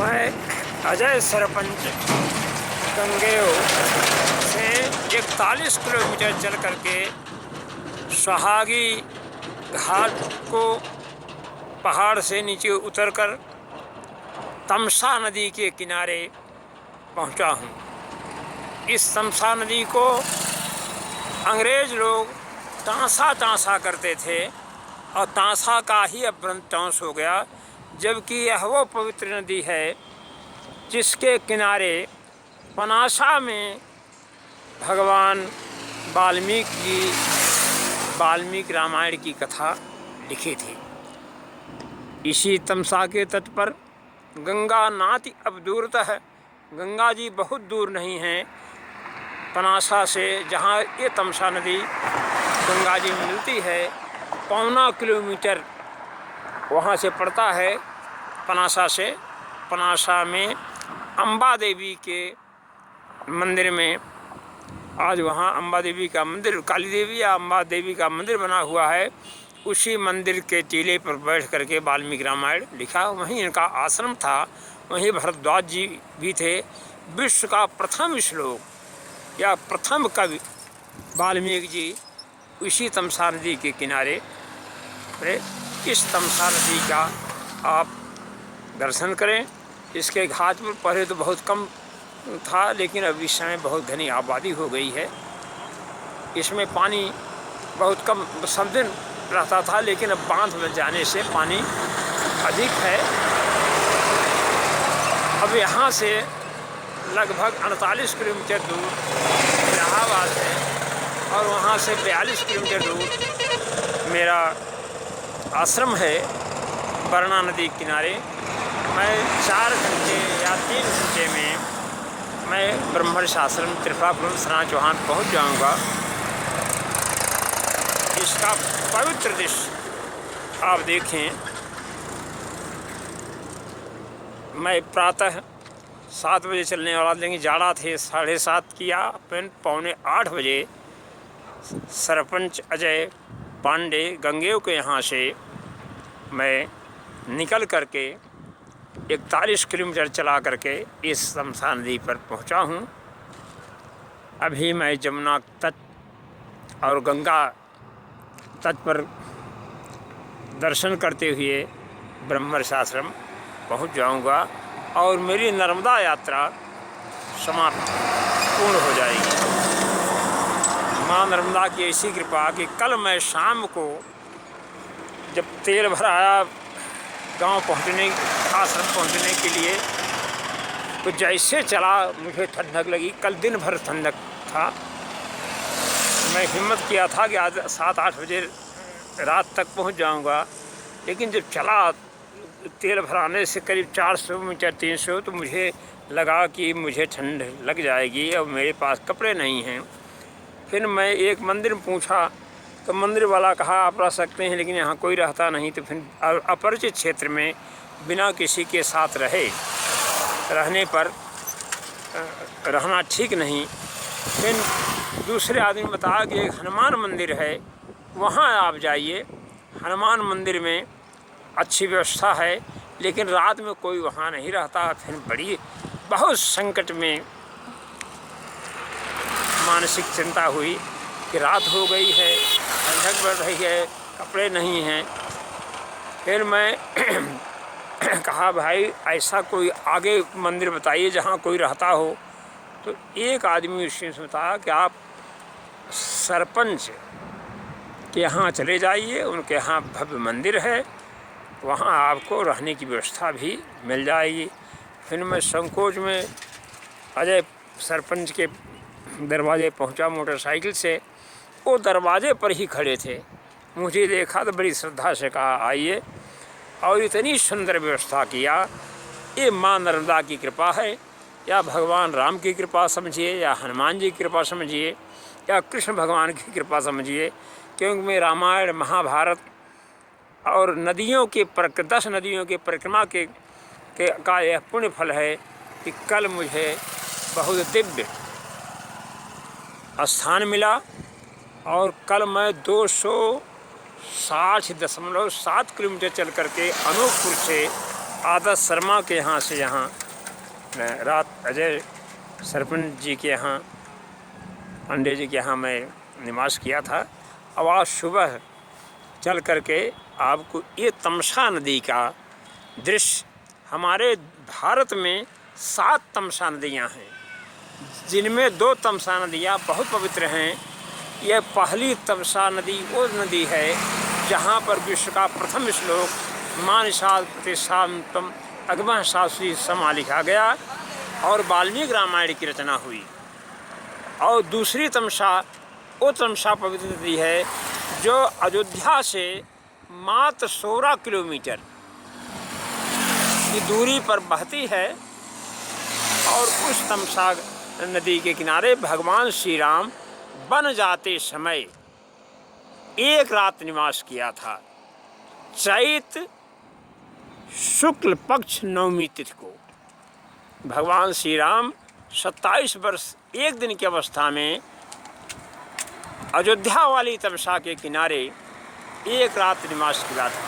मैं अजय सरपंच गंगेव से 41 किलोमीटर चल करके सुहागी घाट को पहाड़ से नीचे उतरकर तमसा नदी के किनारे पहुंचा हूं। इस तमसा नदी को अंग्रेज लोग तांसा करते थे और तांसा का ही अब टॉस हो गया, जबकि यह वो पवित्र नदी है जिसके किनारे पनासा में भगवान वाल्मीकि रामायण की कथा लिखी थी। इसी तमसा के तट पर गंगा नाति अब दूरतः, गंगा जी बहुत दूर नहीं हैं पनासा से, जहाँ ये तमसा नदी गंगा जी मिलती है 1.25 किलोमीटर वहाँ से पड़ता है पनासा से। पनासा में अम्बा देवी के मंदिर में आज वहाँ अम्बा देवी का मंदिर, काली देवी या अम्बा देवी का मंदिर बना हुआ है। उसी मंदिर के टीले पर बैठ करके वाल्मीकि रामायण लिखा। वहीं इनका आश्रम था, वहीं भरद्वाज जी भी थे। विश्व का प्रथम श्लोक या प्रथम कवि वाल्मीकि जी इसी तमसा नदी के किनारे। इस तमसा नदी का आप दर्शन करें। इसके घाट पर पहले तो बहुत कम था, लेकिन अब इस समय बहुत घनी आबादी हो गई है। इसमें पानी बहुत कम सब दिन रहता था, लेकिन अब बांध बन जाने से पानी अधिक है। अब यहाँ से लगभग 48 किलोमीटर दूर इलाहाबाद है और वहाँ से 42 किलोमीटर दूर मेरा आश्रम है बरना नदी किनारे। मैं 4 घंटे या 3 घंटे में मैं ब्रह्मर्षि आश्रम त्रिपुरापुरम सना चौहान पहुँच जाऊँगा। इसका पवित्र दृश्य आप देखें। मैं प्रातः 7 बजे चलने वाला, लेकिन जाड़ा थे 7:30 किया। फिर 7:45 बजे सरपंच अजय पांडे गंगेव के यहाँ से मैं निकल करके 41 किलोमीटर चला करके इस तमसा नदी पर पहुँचा हूँ। अभी मैं जमुना तट और गंगा तट पर दर्शन करते हुए ब्रह्मर्षि आश्रम पहुँच जाऊँगा और मेरी नर्मदा यात्रा समाप्त पूर्ण हो जाएगी। माँ नर्मदा की ऐसी कृपा कि कल मैं शाम को जब तेल भराया गांव पहुंचने, आश्रम पहुंचने के लिए, तो जैसे चला मुझे ठंडक लगी। कल दिन भर ठंडक था। मैं हिम्मत किया था कि आज 7-8 बजे रात तक पहुंच जाऊंगा, लेकिन जब चला तेल भराने से करीब 400 मीटर 300, तो मुझे लगा कि मुझे ठंड लग जाएगी और मेरे पास कपड़े नहीं हैं। फिर मैं एक मंदिर में पूछा तो मंदिर वाला कहा आप रह सकते हैं, लेकिन यहाँ कोई रहता नहीं। तो फिर अपरिचित क्षेत्र में बिना किसी के साथ रहने पर रहना ठीक नहीं। फिर दूसरे आदमी बताया कि एक हनुमान मंदिर है, वहाँ आप जाइए। हनुमान मंदिर में अच्छी व्यवस्था है, लेकिन रात में कोई वहाँ नहीं रहता। फिर बहुत संकट में मानसिक चिंता हुई कि रात हो गई है, ठंडक बढ़ रही है, कपड़े नहीं हैं। फिर मैं कहा भाई ऐसा कोई आगे मंदिर बताइए जहाँ कोई रहता हो। तो एक आदमी उसने बताया कि आप सरपंच के यहाँ चले जाइए, उनके यहाँ भव्य मंदिर है, वहाँ आपको रहने की व्यवस्था भी मिल जाएगी। फिर मैं संकोच में अजय सरपंच के दरवाजे पहुंचा मोटरसाइकिल से। वो दरवाजे पर ही खड़े थे। मुझे देखा तो बड़ी श्रद्धा से कहा आइए, और इतनी सुंदर व्यवस्था किया। ये माँ नर्मदा की कृपा है, या भगवान राम की कृपा समझिए, या हनुमान जी की कृपा समझिए, या कृष्ण भगवान की कृपा समझिए। क्योंकि मैं रामायण महाभारत और नदियों के 10 नदियों के परिक्रमा का यह पुण्य फल है कि कल मुझे बहुत दिव्य स्थान मिला। और कल मैं 260.7 किलोमीटर चल करके अनूपपुर से आदर्श शर्मा के यहाँ से यहाँ मैं रात अजय सरपंच जी के यहाँ, पांडे जी के यहाँ मैं निवास किया था। अब आज सुबह चल करके आपको ये तमसा नदी का दृश्य, हमारे भारत में 7 तमसा नदियाँ हैं, जिनमें 2 तमसा नदियाँ बहुत पवित्र हैं। यह पहली तमसा नदी वो नदी है जहाँ पर विश्व का प्रथम श्लोक मां निषाद प्रतिष्ठानम अगम शास्त्री समा लिखा गया और वाल्मीकि रामायण की रचना हुई। और दूसरी तमसा वो तमसा पवित्र नदी है जो अयोध्या से मात्र 16 किलोमीटर की दूरी पर बहती है। और उस तमसा नदी के किनारे भगवान श्री राम वन जाते समय एक रात निवास किया था। चैत शुक्ल पक्ष नवमी तिथि को भगवान श्री राम 27 वर्ष 1 दिन की अवस्था में अयोध्या वाली तमसा के किनारे एक रात निवास किया था।